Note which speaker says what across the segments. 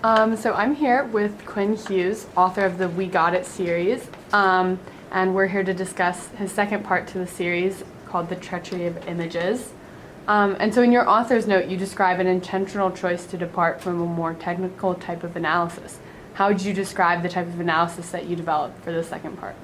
Speaker 1: So I'm here with Quinn Hughes, author of the We Got It series, and we're here to discuss his second part to the series called The Treachery of Images. And so in your author's note, you describe an intentional choice to depart from a more technical type of analysis. How would you describe the type of analysis that you developed for the second part?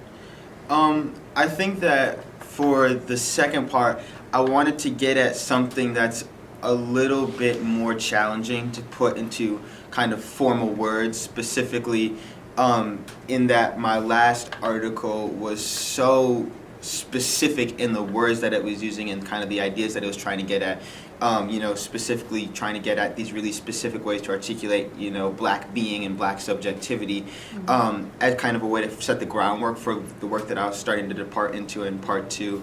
Speaker 2: I think that for the second part, I wanted to get at something that's a little bit more challenging to put into kind of formal words, specifically in that my last article was so specific in the words that it was using and kind of the ideas that it was trying to get at. Specifically trying to get at these really specific ways to articulate, Black being and Black subjectivity as kind of a way to set the groundwork for the work that I was starting to depart into in part two.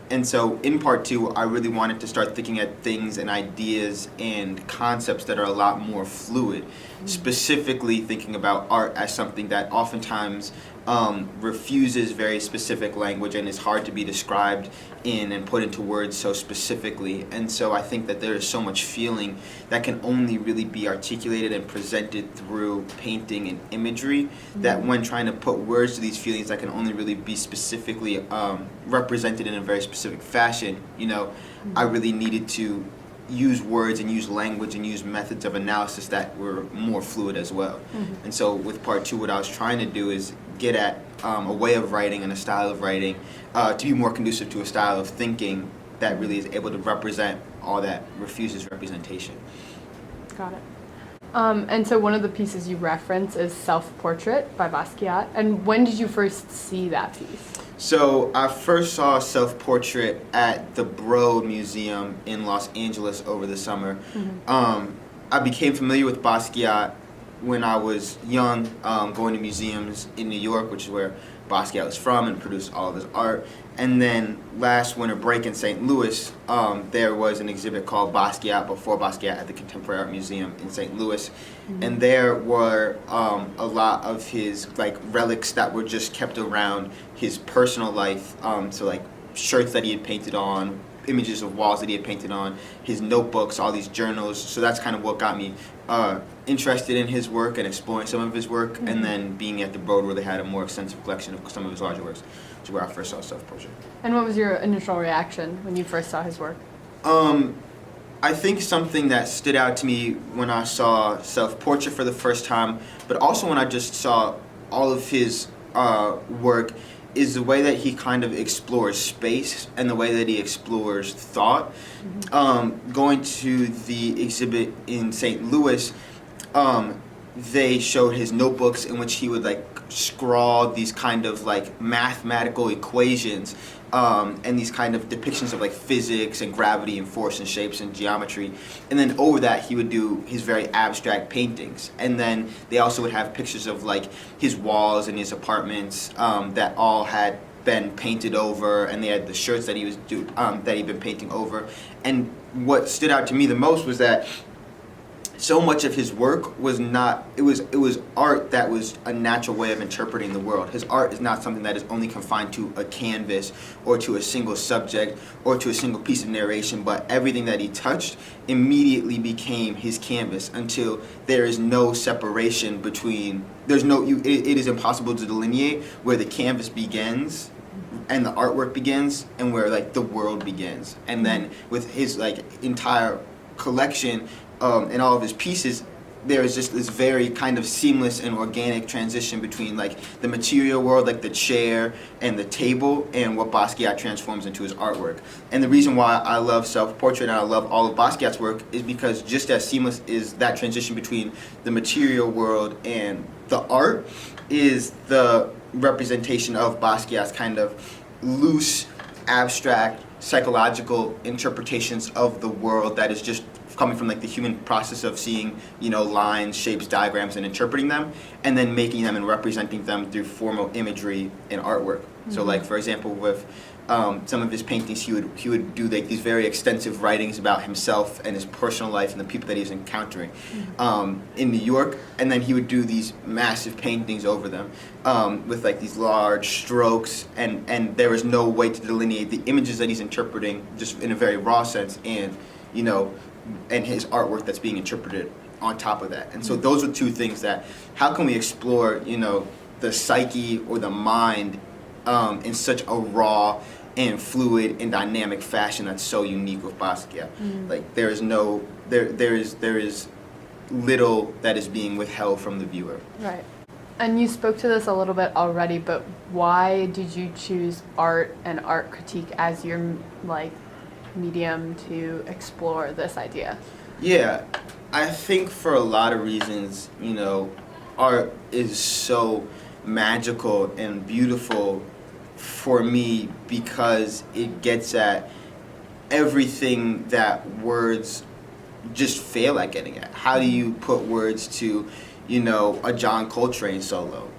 Speaker 2: And so in part two, I really wanted to start thinking at things and ideas and concepts that are a lot more fluid, specifically thinking about art as something that oftentimes refuses very specific language and is hard to be described in and put into words so specifically. And so I think that there is so much feeling that can only really be articulated and presented through painting and imagery, that when trying to put words to these feelings that can only really be specifically represented in a very specific fashion, I really needed to use words and use language and use methods of analysis that were more fluid as well. And so with part two, what I was trying to do is get at a way of writing and a style of writing to be more conducive to a style of thinking that really is able to represent all that refuses representation.
Speaker 1: Got it. And so one of the pieces you reference is Self-Portrait by Basquiat. And when did you first see that piece?
Speaker 2: So I first saw Self-Portrait at the Broad Museum in Los Angeles over the summer. I became familiar with Basquiat when I was young, going to museums in New York, which is where Basquiat was from and produced all of his art. And then last winter break in St. Louis, there was an exhibit called Basquiat Before Basquiat at the Contemporary Art Museum in St. Louis. And there were a lot of his relics that were just kept around his personal life. So like shirts that he had painted on, images of walls that he had painted on, his notebooks, all these journals. So that's kind of what got me interested in his work and exploring some of his work, and then being at the Broad where they had a more extensive collection of some of his larger works, which is where I first saw Self-Portrait.
Speaker 1: And what was your initial reaction when you first saw his work?
Speaker 2: I think something that stood out to me when I saw Self-Portrait for the first time, but also when I just saw all of his work, is the way that he kind of explores space and the way that he explores thought. Going to the exhibit in St. Louis, they showed his notebooks in which he would scrawl these kind of mathematical equations and these kind of depictions of physics and gravity and force and shapes and geometry. And then over that he would do his very abstract paintings. And then they also would have pictures of his walls and his apartments that all had been painted over, and they had the shirts that he'd been painting over. And what stood out to me the most was that so much of his work was not, it was art that was a natural way of interpreting the world. His art is not something that is only confined to a canvas or to a single subject or to a single piece of narration, but everything that he touched immediately became his canvas until there is no separation between, it is impossible to delineate where the canvas begins and the artwork begins and where the world begins. And then with his entire collection and all of his pieces, there is just this very kind of seamless and organic transition between the material world, the chair and the table, and what Basquiat transforms into his artwork. And the reason why I love Self-Portrait and I love all of Basquiat's work is because just as seamless is that transition between the material world and the art is the representation of Basquiat's kind of loose, abstract, psychological interpretations of the world that is just coming from the human process of seeing lines, shapes, diagrams, and interpreting them, and then making them and representing them through formal imagery and artwork. So for example, with some of his paintings, he would do these very extensive writings about himself and his personal life and the people that he was encountering in New York, and then he would do these massive paintings over them with these large strokes, and there is no way to delineate the images that he's interpreting just in a very raw sense, and and his artwork that's being interpreted on top of that. And so those are two things that, how can we explore, the psyche or the mind in such a raw and fluid and dynamic fashion that's so unique with Basquiat. Like there is little that is being withheld from the viewer.
Speaker 1: Right. And you spoke to this a little bit already, but why did you choose art and art critique as your medium to explore this idea?
Speaker 2: Yeah, I think for a lot of reasons, art is so magical and beautiful for me because it gets at everything that words just fail at getting at. How do you put words to, a John Coltrane solo?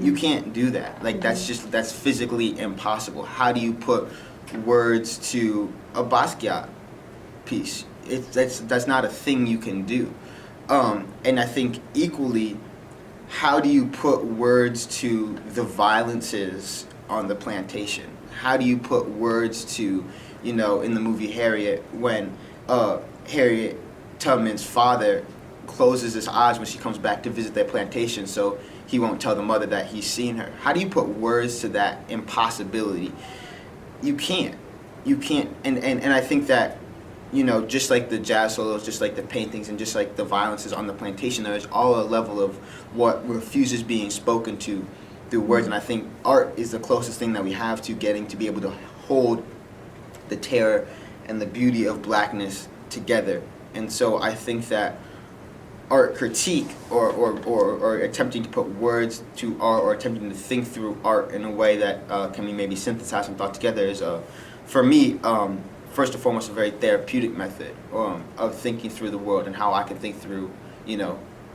Speaker 2: You can't do that. Like that's physically impossible. How do you put words to a Basquiat piece? That's not a thing you can do. And I think equally, how do you put words to the violences on the plantation? How do you put words to, in the movie Harriet, when Harriet Tubman's father closes his eyes when she comes back to visit their plantation so he won't tell the mother that he's seen her? How do you put words to that impossibility? You can't. And I think that, just like the jazz solos, just like the paintings, and just like the violences on the plantation, there's all a level of what refuses being spoken to through words. And I think art is the closest thing that we have to getting to be able to hold the terror and the beauty of blackness together. And so I think that art critique or attempting to put words to art or attempting to think through art in a way that can be maybe synthesized and thought together is, for me, first and foremost, a very therapeutic method of thinking through the world and how I can think through,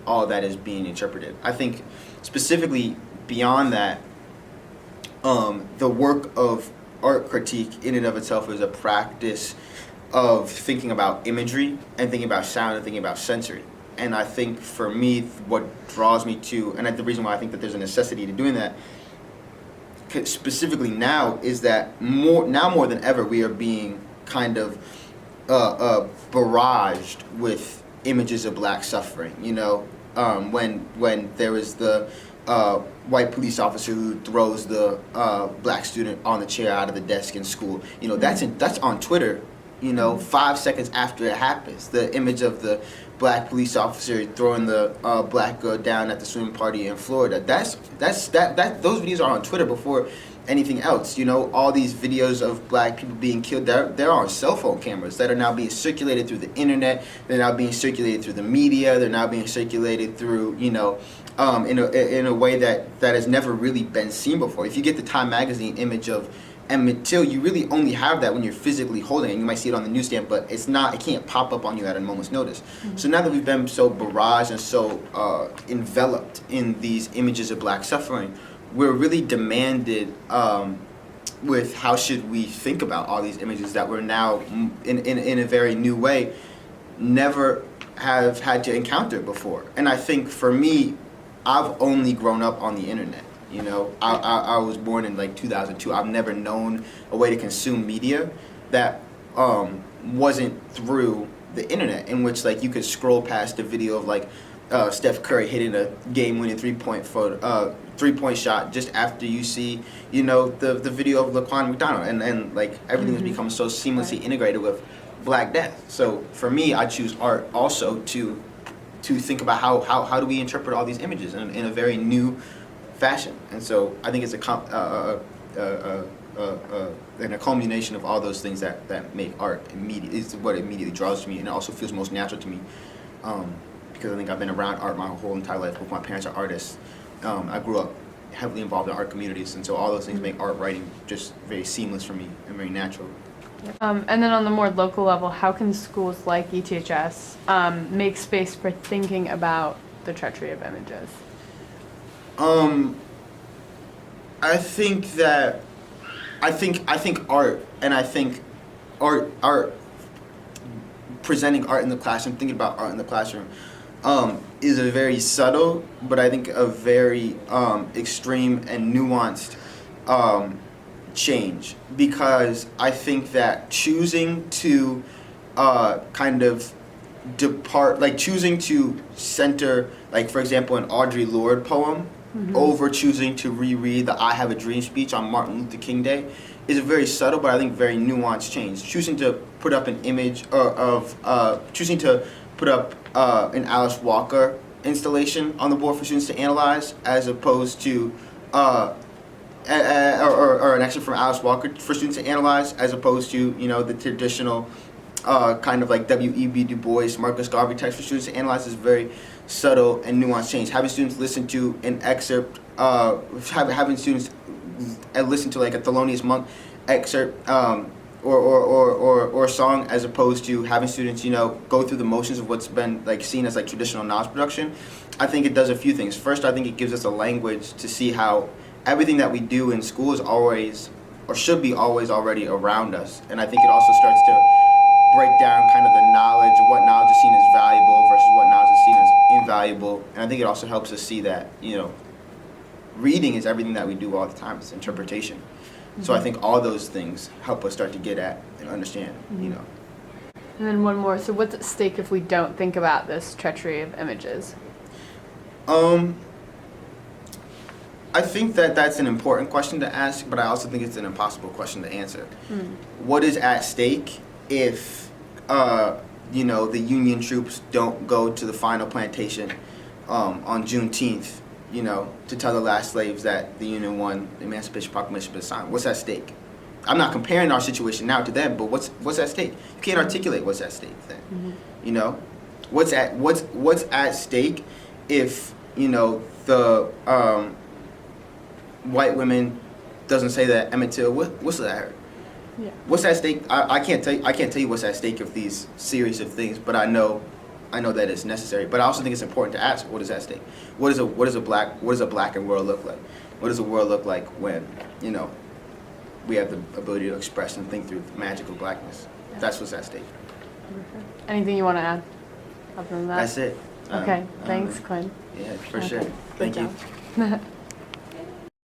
Speaker 2: all that is being interpreted. I think specifically beyond that, the work of art critique in and of itself is a practice of thinking about imagery and thinking about sound and thinking about sensory. And I think for me, what draws me to, and the reason why I think that there's a necessity to doing that, specifically now, is that more than ever we are being kind of barraged with images of black suffering. When there is the white police officer who throws the black student on the chair out of the desk in school, that's on Twitter. 5 seconds after it happens, the image of the black police officer throwing the black girl down at the swimming party in Florida. Those videos are on Twitter before anything else. All these videos of black people being killed, they're on cell phone cameras that are now being circulated through the internet. They're now being circulated through the media. They're now being circulated through, in a way that has never really been seen before. If you get the Time magazine image of Emmett Till, you really only have that when you're physically holding it. You might see it on the newsstand, but it can't pop up on you at a moment's notice. Mm-hmm. So now that we've been so barraged and so enveloped in these images of black suffering, we're really demanded with how should we think about all these images that we're now, in a very new way, never have had to encounter before. And I think for me, I've only grown up on the internet. I was born in 2002. I've never known a way to consume media that wasn't through the internet, in which you could scroll past a video of Steph Curry hitting a game-winning three-point shot just after you see the video of Laquan McDonald, and everything has become so seamlessly integrated with Black Death. So for me, I choose art also to think about how do we interpret all these images in a very new fashion. And so I think it's a culmination of all those things that make art immediate. It's what immediately draws to me, and it also feels most natural to me because I think I've been around art my whole entire life. Both my parents are artists. I grew up heavily involved in art communities, and so all those things make art writing just very seamless for me and very natural.
Speaker 1: And then on the more local level, how can schools like ETHS make space for thinking about the treachery of images?
Speaker 2: I think art, and I think art presenting art in the classroom, thinking about art in the classroom, is a very subtle, but I think a very extreme and nuanced change, because I think that choosing to kind of depart, like choosing to center, like for example, an Audre Lorde poem over choosing to reread the "I Have a Dream" speech on Martin Luther King Day is a very subtle, but I think very nuanced change. Choosing to put up an image choosing to put up an Alice Walker installation on the board for students to analyze, as opposed to or an excerpt from Alice Walker for students to analyze, as opposed to the traditional kind of like W.E.B. Du Bois, Marcus Garvey text for students to analyze, is very subtle and nuanced change. Having students listen to an excerpt, having students listen to like a Thelonious Monk excerpt or song, as opposed to having students go through the motions of what's been like seen as like traditional knowledge production. I think it does a few things. First, I think it gives us a language to see how everything that we do in school is always, or should be always, already around us. And I think it also starts to break down kind of the knowledge of what knowledge is seen as valuable versus what knowledge is seen as invaluable. And I think it also helps us see that reading is everything that we do all the time. It's interpretation. So I think all those things help us start to get at and understand.
Speaker 1: And then one more. So what's at stake if we don't think about this treachery of images?
Speaker 2: I think that that's an important question to ask, but I also think it's an impossible question to answer. What is at stake if the Union troops don't go to the final plantation on Juneteenth, to tell the last slaves that the Union won, the Emancipation Proclamation was signed? What's at stake? I'm not comparing our situation now to them, but what's at stake? You can't articulate what's at stake then. What's at stake if the white women doesn't say that Emmett Till whistled at her?
Speaker 1: Yeah.
Speaker 2: What's at stake? I can't tell you what's at stake of these series of things, but I know that it's necessary. But I also think it's important to ask, what is at stake? What does a black world look like? What does a world look like when we have the ability to express and think through the magic of blackness? Yeah. That's what's at stake.
Speaker 1: Anything you want to add other than that?
Speaker 2: That's it.
Speaker 1: Okay. Thanks, Quinn.
Speaker 2: Yeah, for sure. Thank you.